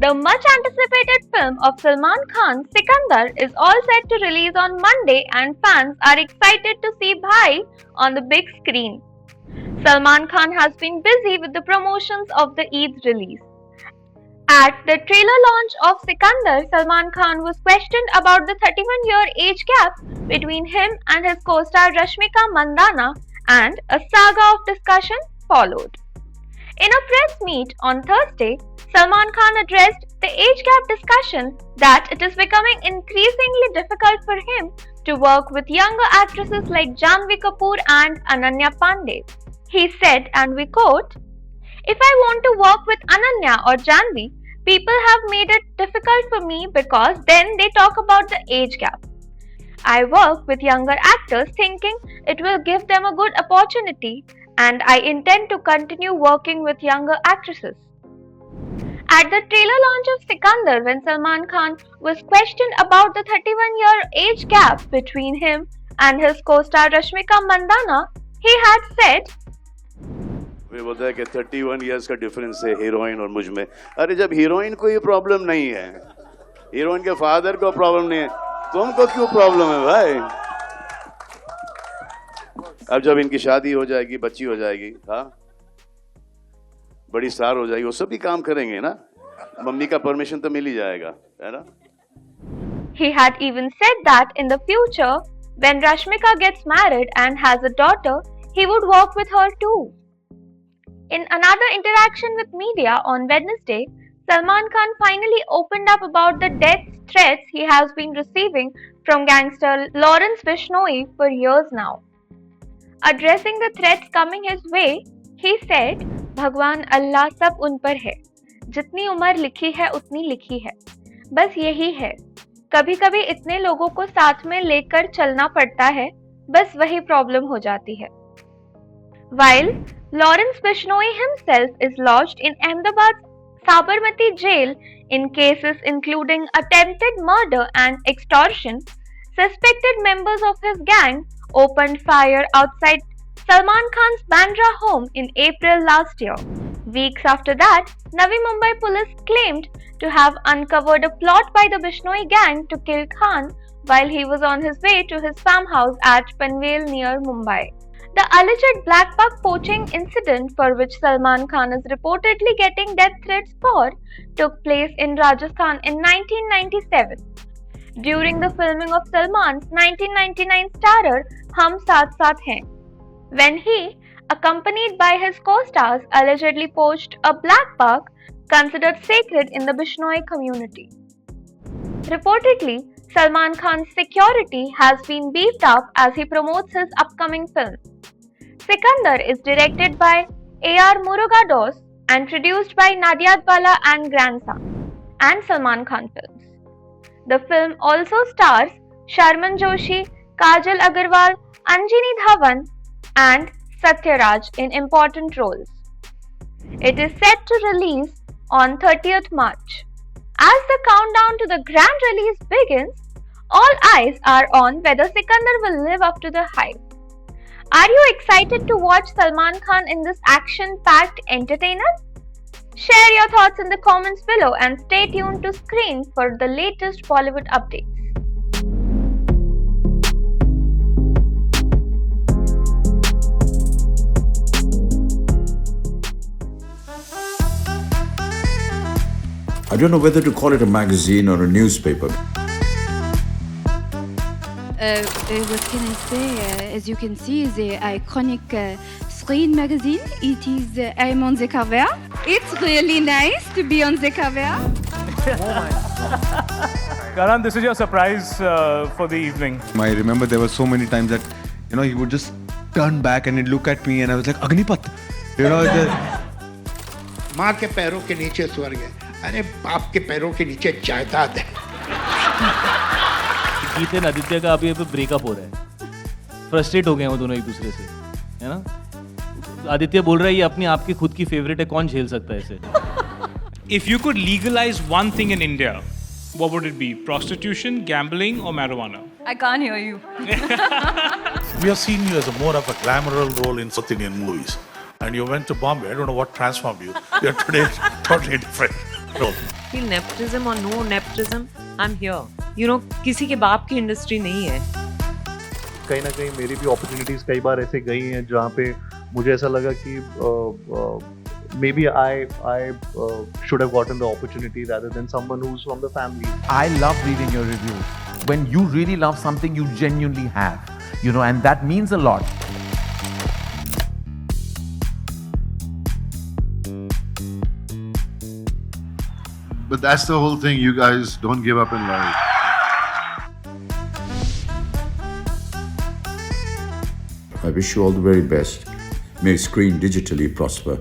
The much anticipated film of Salman Khan, Sikandar, is all set to release on Monday and fans are excited to see Bhai on the big screen. Salman Khan has been busy with the promotions of the Eid release. At the trailer launch of Sikandar, Salman Khan was questioned about the 31-year age gap between him and his co-star Rashmika Mandanna, and a saga of discussion followed. In a press meet on Thursday, Salman Khan addressed the age gap discussion that it is becoming increasingly difficult for him to work with younger actresses like Janhvi Kapoor and Ananya Pandey. He said, and we quote, "If I want to work with Ananya or Janhvi, people have made it difficult for me because then they talk about the age gap. I work with younger actors thinking it will give them a good opportunity, and I intend to continue working with younger actresses." At the trailer launch of Sikandar, when Salman Khan was questioned about the 31-year age gap between him and his co-star Rashmika Mandanna, he had said, वे बोलता है कि 31 years का difference है heroine और मुझ में। अरे जब हीरोइन को ये प्रॉब्लम नहीं है, हीरोइन के फादर को प्रॉब्लम नहीं है, तुमको क्यों प्रॉब्लम है भाई? अब जब इनकी शादी हो जाएगी, बच्ची हो जाएगी, हाँ, बड़ी स्टार हो जाएगी, वो सब भी काम करेंगे ना, मम्मी का परमिशन तो मिल ही जाएगा, है ना? He had even said that in the future, when Rashmika gets married and has a daughter, he would work with her too. In another interaction with media on Wednesday, Salman Khan finally opened up about the death threats he has been receiving from gangster Lawrence Bishnoi for years now. Addressing the threats coming his way, he said, "भगवान अल्लाह सब उन पर है, जितनी उम्र लिखी है उतनी लिखी है, बस यही है, कभी कभी इतने लोगों को साथ में लेकर चलना पड़ता है, बस वही प्रॉब्लम हो जाती है." While Lawrence Bishnoi himself is lodged in Ahmedabad's Sabarmati jail in cases including attempted murder and extortion, suspected members of his gang opened fire outside Salman Khan's Bandra home in April last year. Weeks after that, Navi Mumbai police claimed to have uncovered a plot by the Bishnoi gang to kill Khan while he was on his way to his farmhouse at Panvel near Mumbai. The alleged black buck poaching incident, for which Salman Khan is reportedly getting death threats for, took place in Rajasthan in 1997. During the filming of Salman's 1999 starrer Hum Saath Saath Hain, when he, accompanied by his co-stars, allegedly poached a black buck considered sacred in the Bishnoi community. Reportedly, Salman Khan's security has been beefed up as he promotes his upcoming film. Sikandar is directed by A.R. Murugadoss and produced by Nadia Bala and Grandson and Salman Khan Films. The film also stars Sharman Joshi, Kajal Agarwal, Anjani Dhawan and Satyaraj in important roles. It is set to release on 30th March. As the countdown to the grand release begins, all eyes are on whether Sikandar will live up to the hype. Are you excited to watch Salman Khan in this action-packed entertainer? Share your thoughts in the comments below and stay tuned to Screen for the latest Bollywood updates. I don't know whether to call it a magazine or a newspaper. What can I say? As you can see, the iconic Screen magazine. It is. I'm on the cover. It's really nice to be on the cover. Karan, this is your surprise for the evening. I remember there were so many times that, he would just turn back and he'd look at me and I was like, Agnipath. माँ के पैरों के नीचे स्वर्ग है, अरे बाप के पैरों के नीचे जायदाद है। गीत एंड आदित्य का अभी ब्रेकअप हो रहा है, फ्रस्ट्रेट हो गए हैं वो दोनों एक दूसरे से, है ना? आदित्य बोल रहा है ये अपनी आपकी खुद की फेवरेट है, कौन झेल सकता है इसे? If you could legalize one thing in India, what would it be? Prostitution, gambling, or marijuana? I can't hear you. We have seen you as more of a glamorous role in South Indian movies. And you went to Bombay. I don't know what transformed you. You're today totally different role. feel nepotism or no nepotism, I'm here. You know, किसी के बाप की industry नहीं है. कहीं ना कहीं मेरी भी अपॉर्चुनिटीज कई बार ऐसे गई हैं जहाँ पे मुझे ऐसा लगा कि maybe I should have gotten the opportunity rather than someone who's from the family. I love reading your reviews. When you really love something, you genuinely have, you know, and that means a lot. But that's the whole thing. You guys don't give up in life. I wish you all the very best. May Screen digitally prosper.